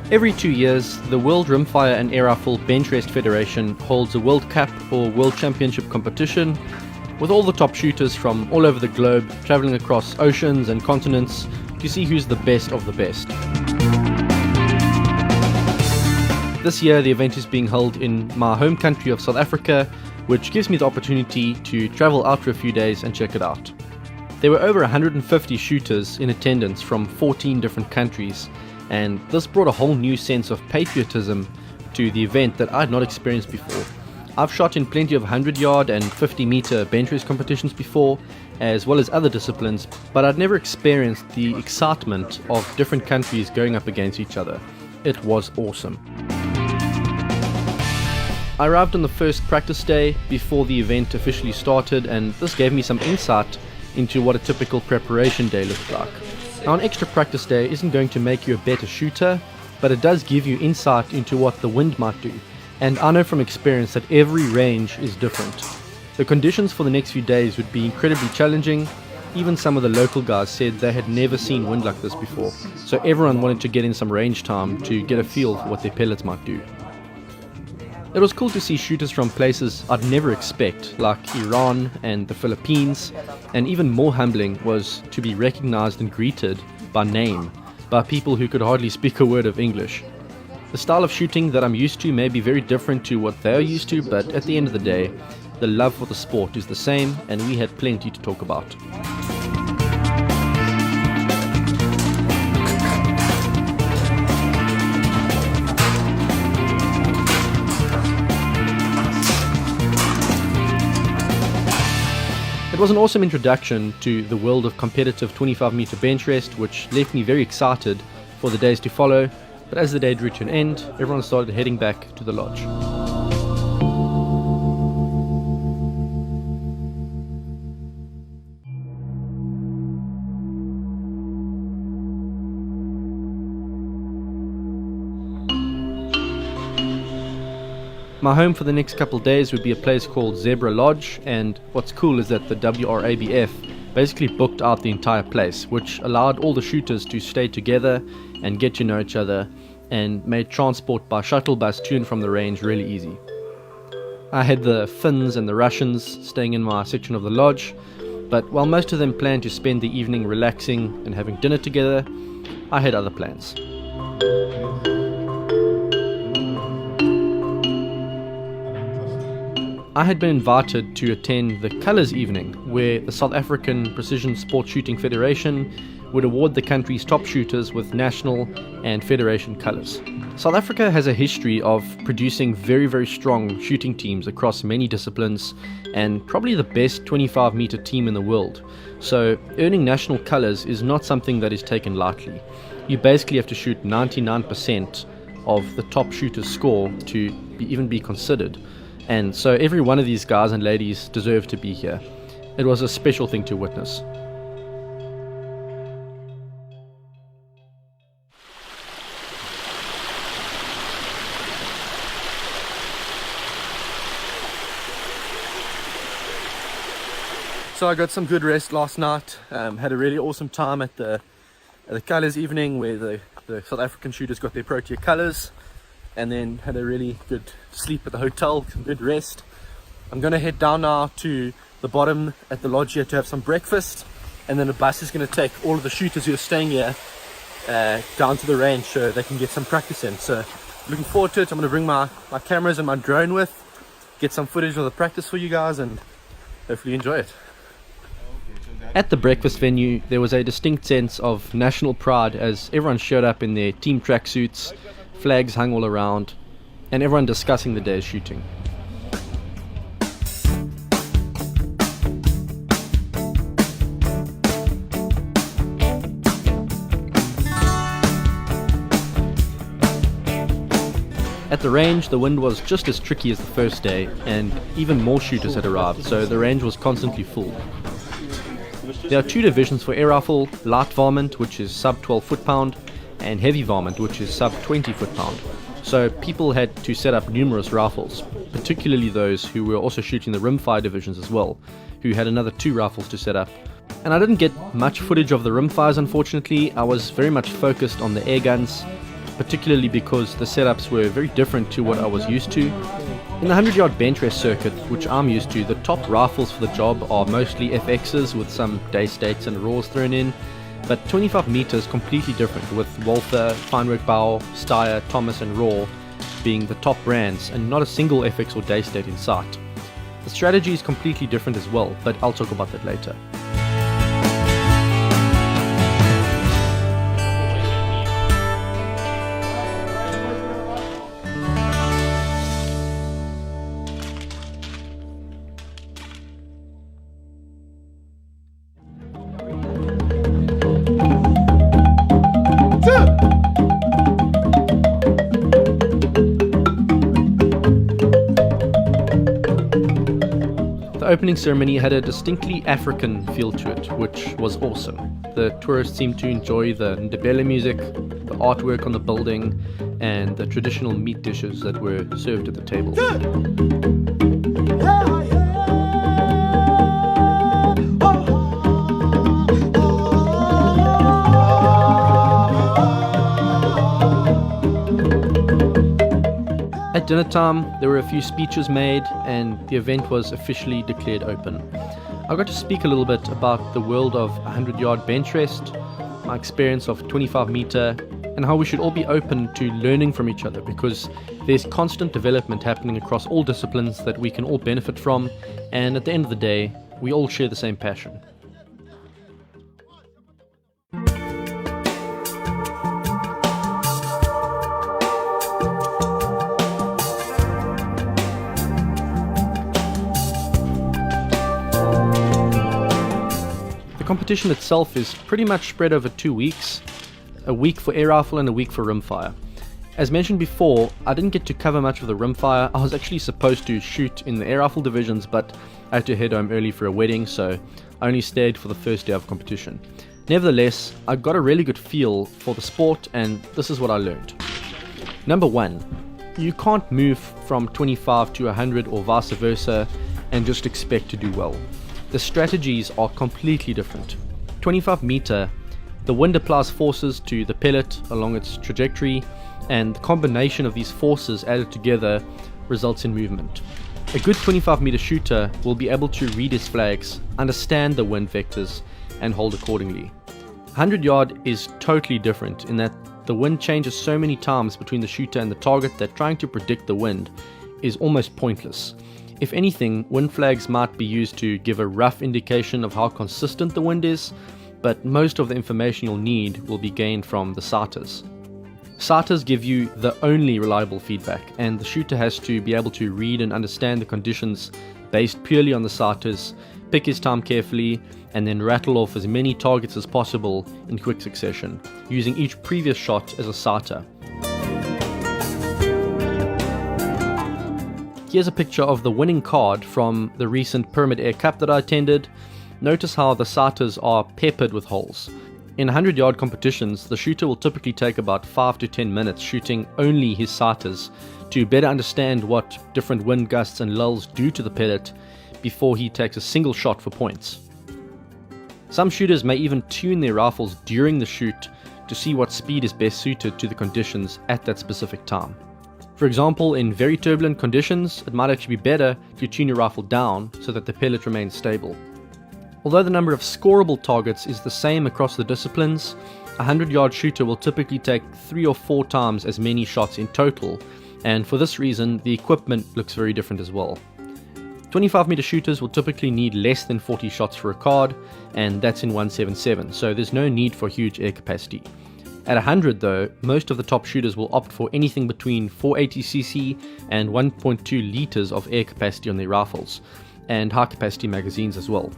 Every 2 years, the World Rimfire and Air Rifle Benchrest Federation holds a World Cup or World Championship competition with all the top shooters from all over the globe traveling across oceans and continents to see who's the best of the best. This year the event is being held in my home country of South Africa, which gives me the opportunity to travel out for a few days and check it out. There were over 150 shooters in attendance from 14 different countries, and this brought a whole new sense of patriotism to the event that I had not experienced before. I've shot in plenty of 100-yard and 50-meter bench race competitions before, as well as other disciplines, but I'd never experienced the excitement of different countries going up against each other. It was awesome. I arrived on the first practice day before the event officially started, and this gave me some insight into what a typical preparation day looked like. Now, an extra practice day isn't going to make you a better shooter, but it does give you insight into what the wind might do. And I know from experience that every range is different. The conditions for the next few days would be incredibly challenging. Even some of the local guys said they had never seen wind like this before. So everyone wanted to get in some range time to get a feel for what their pellets might do. It was cool to see shooters from places I'd never expect, like Iran and the Philippines, and even more humbling was to be recognized and greeted by name by people who could hardly speak a word of English. The style of shooting that I'm used to may be very different to what they're used to, but at the end of the day, the love for the sport is the same, and we had plenty to talk about. It was an awesome introduction to the world of competitive 25-meter bench rest, which left me very excited for the days to follow, but as the day drew to an end, everyone started heading back to the lodge. My home for the next couple of days would be a place called Zebra Lodge, and what's cool is that the WRABF basically booked out the entire place, which allowed all the shooters to stay together and get to know each other, and made transport by shuttle bus to and from the range really easy. I had the Finns and the Russians staying in my section of the lodge, but while most of them planned to spend the evening relaxing and having dinner together, I had other plans. I had been invited to attend the Colours Evening, where the South African Precision Sport Shooting Federation would award the country's top shooters with national and federation colours. South Africa has a history of producing very, very strong shooting teams across many disciplines, and probably the best 25-meter team in the world. So earning national colours is not something that is taken lightly. You basically have to shoot 99% of the top shooters' score to even be considered. And so every one of these guys and ladies deserved to be here. It was a special thing to witness. So I got some good rest last night. Had a really awesome time at the Colours Evening, where the South African shooters got their Protea colours, and then had a really good sleep at the hotel, some good rest. I'm going to head down now to the bottom at the lodge here to have some breakfast, and then a bus is going to take all of the shooters who are staying here down to the range so they can get some practice in. So looking forward to it. I'm going to bring my cameras and my drone with, get some footage of the practice for you guys, and hopefully enjoy it. At the breakfast venue, there was a distinct sense of national pride as everyone showed up in their team tracksuits, flags hung all around, and everyone discussing the day's shooting. At the range, the wind was just as tricky as the first day, and even more shooters had arrived, so the range was constantly full. There are two divisions for air rifle: light varmint, which is sub 12 foot-pound, and heavy varmint, which is sub 20 foot-pound. So people had to set up numerous rifles, particularly those who were also shooting the rimfire divisions as well, who had another 2 rifles to set up. And I didn't get much footage of the rimfires, unfortunately. I was very much focused on the air guns, particularly because the setups were very different to what I was used to. In the 100-yard Benchrest circuit, which I'm used to, the top rifles for the job are mostly FXs with some day states and raws thrown in, but 25 meters completely different, with Walther, Feinwerk Bow, Steyr, Thomas and Raw being the top brands and not a single FX or day state in sight. The strategy is completely different as well, but I'll talk about that later. The opening ceremony had a distinctly African feel to it, which was awesome. The tourists seemed to enjoy the Ndebele music, the artwork on the building, and the traditional meat dishes that were served at the table. At dinner time, there were a few speeches made and the event was officially declared open. I got to speak a little bit about the world of 100-yard Benchrest, my experience of 25 meter, and how we should all be open to learning from each other, because there's constant development happening across all disciplines that we can all benefit from, and at the end of the day, we all share the same passion. The competition itself is pretty much spread over 2 weeks, a week for air rifle and a week for rimfire. As mentioned before, I didn't get to cover much of the rimfire. I was actually supposed to shoot in the air rifle divisions, but I had to head home early for a wedding, so I only stayed for the first day of competition. Nevertheless, I got a really good feel for the sport, and this is what I learned. Number 1, you can't move from 25 to 100 or vice versa and just expect to do well. The strategies are completely different. 25 meter, the wind applies forces to the pellet along its trajectory, and the combination of these forces added together results in movement. A good 25 meter shooter will be able to read his flags, understand the wind vectors, and hold accordingly. 100 yard is totally different in that the wind changes so many times between the shooter and the target that trying to predict the wind is almost pointless. If anything, wind flags might be used to give a rough indication of how consistent the wind is, but most of the information you'll need will be gained from the sighters. Sighters give you the only reliable feedback, and the shooter has to be able to read and understand the conditions based purely on the sighters, pick his time carefully, and then rattle off as many targets as possible in quick succession, using each previous shot as a sighter. Here's a picture of the winning card from the recent Pyramid Air Cup that I attended. Notice how the sighters are peppered with holes. In 100-yard competitions, the shooter will typically take about 5 to 10 minutes shooting only his sighters to better understand what different wind gusts and lulls do to the pellet before he takes a single shot for points. Some shooters may even tune their rifles during the shoot to see what speed is best suited to the conditions at that specific time. For example, in very turbulent conditions, it might actually be better to tune your rifle down so that the pellet remains stable. Although the number of scoreable targets is the same across the disciplines, a 100-yard shooter will typically take 3 or 4 times as many shots in total, and for this reason, the equipment looks very different as well. 25-meter shooters will typically need less than 40 shots for a card, and that's in 177, so there's no need for huge air capacity. At 100 though, most of the top shooters will opt for anything between 480cc and 1.2 litres of air capacity on their rifles, and high capacity magazines as well.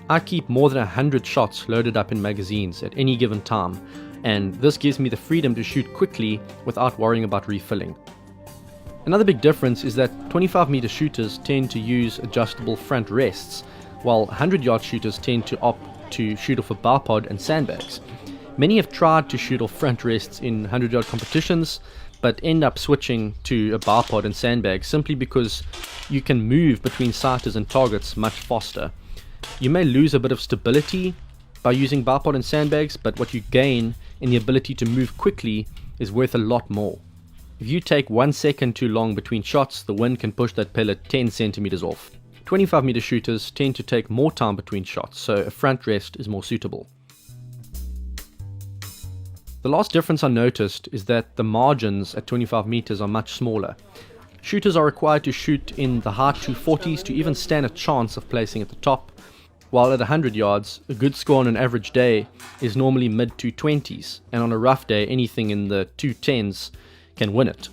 I keep more than 100 shots loaded up in magazines at any given time, and this gives me the freedom to shoot quickly without worrying about refilling. Another big difference is that 25-meter shooters tend to use adjustable front rests, while 100-yard shooters tend to opt to shoot off a bar pod and sandbags. Many have tried to shoot off front rests in 100-yard competitions, but end up switching to a bar pod and sandbag simply because you can move between sighters and targets much faster. You may lose a bit of stability by using bar pod and sandbags, but what you gain in the ability to move quickly is worth a lot more. If you take 1 second too long between shots, the wind can push that pellet 10 centimeters off. 25 meter shooters tend to take more time between shots, so a front rest is more suitable. The last difference I noticed is that the margins at 25 meters are much smaller. Shooters are required to shoot in the high 240s to even stand a chance of placing at the top, while at 100 yards, a good score on an average day is normally mid 220s, and on a rough day, anything in the 210s can win it.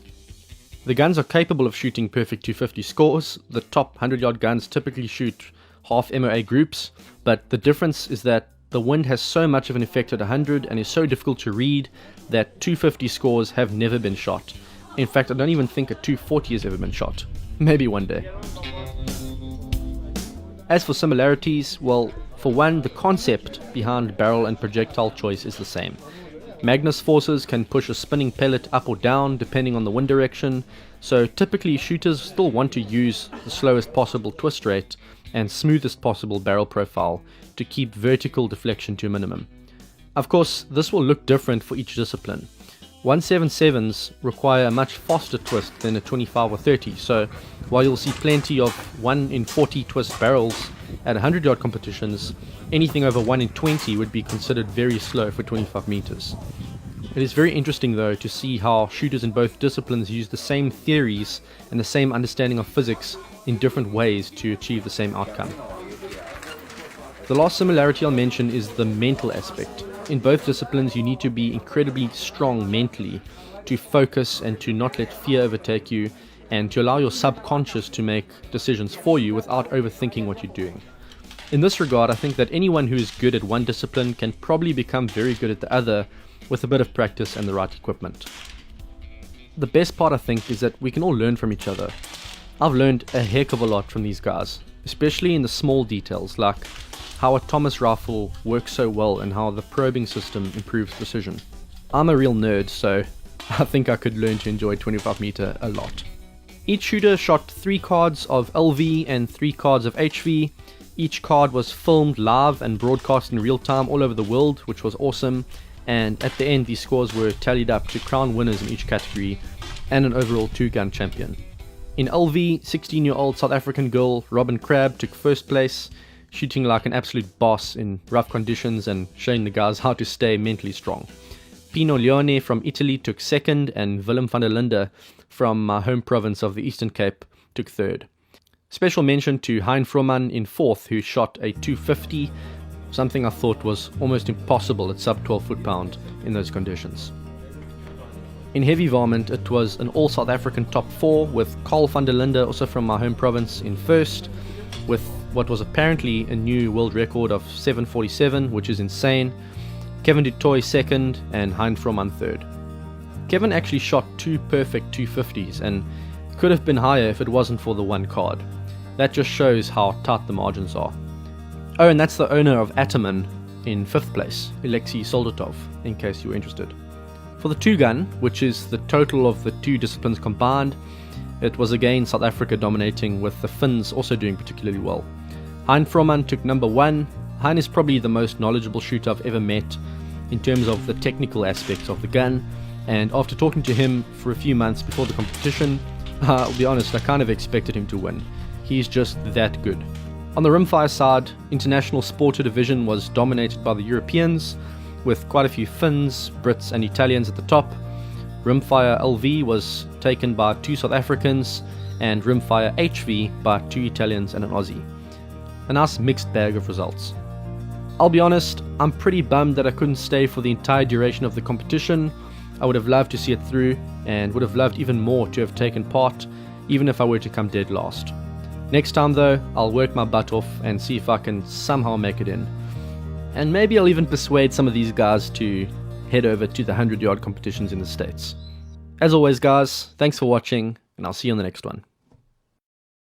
The guns are capable of shooting perfect 250 scores. The top 100-yard guns typically shoot half MOA groups, but the difference is that the wind has so much of an effect at 100 and is so difficult to read that 250 scores have never been shot. In fact, I don't even think a 240 has ever been shot. Maybe one day. As for similarities, well, for one, the concept behind barrel and projectile choice is the same. Magnus forces can push a spinning pellet up or down depending on the wind direction, so typically shooters still want to use the slowest possible twist rate and smoothest possible barrel profile to keep vertical deflection to a minimum. Of course, this will look different for each discipline. 177s require a much faster twist than a 25 or 30, so while you'll see plenty of 1 in 40 twist barrels at 100-yard competitions, anything over 1 in 20 would be considered very slow for 25 meters. It is very interesting though to see how shooters in both disciplines use the same theories and the same understanding of physics in different ways to achieve the same outcome. The last similarity I'll mention is the mental aspect. In both disciplines you need to be incredibly strong mentally to focus and to not let fear overtake you, and to allow your subconscious to make decisions for you without overthinking what you're doing. In this regard, I think that anyone who is good at one discipline can probably become very good at the other with a bit of practice and the right equipment. The best part, I think, is that we can all learn from each other. I've learned a heck of a lot from these guys, especially in the small details like how a Thomas rifle works so well and how the probing system improves precision. I'm a real nerd, so I think I could learn to enjoy 25 meter a lot. Each shooter shot 3 cards of LV and 3 cards of HV. Each card was filmed live and broadcast in real time all over the world, which was awesome, and at the end these scores were tallied up to crown winners in each category and an overall 2-gun champion. In LV, 16-year-old South African girl Robin Crabb took first place, shooting like an absolute boss in rough conditions and showing the guys how to stay mentally strong. Pino Leone from Italy took second, and Willem van der Linde from my home province of the Eastern Cape took third. Special mention to Hein Vrooman in fourth, who shot a 250, something I thought was almost impossible at sub 12 foot-pound in those conditions. In heavy varmint, it was an all South African top 4, with Carl van der Linde, also from my home province, in first, with what was apparently a new world record of 747, which is insane. Kevin du Toit second, and Hein Vrooman third. Kevin actually shot 2 perfect 250s, and could have been higher if it wasn't for the one card. That just shows how tight the margins are. Oh, and that's the owner of Ataman in 5th place, Alexei Soldatov, in case you were interested. For the 2-gun, which is the total of the 2 disciplines combined, it was again South Africa dominating, with the Finns also doing particularly well. Hein Vrooman took number 1. Hein is probably the most knowledgeable shooter I've ever met in terms of the technical aspects of the gun, and after talking to him for a few months before the competition, I'll be honest, I kind of expected him to win. He's just that good. On the rimfire side, International Sporter Division was dominated by the Europeans, with quite a few Finns, Brits and Italians at the top. Rimfire LV was taken by 2 South Africans, and Rimfire HV by 2 Italians and an Aussie. A nice mixed bag of results. I'll be honest, I'm pretty bummed that I couldn't stay for the entire duration of the competition. I would have loved to see it through, and would have loved even more to have taken part, even if I were to come dead last. Next time though, I'll work my butt off and see if I can somehow make it in. And maybe I'll even persuade some of these guys to head over to the 100-yard competitions in the States. As always guys, thanks for watching, and I'll see you on the next one.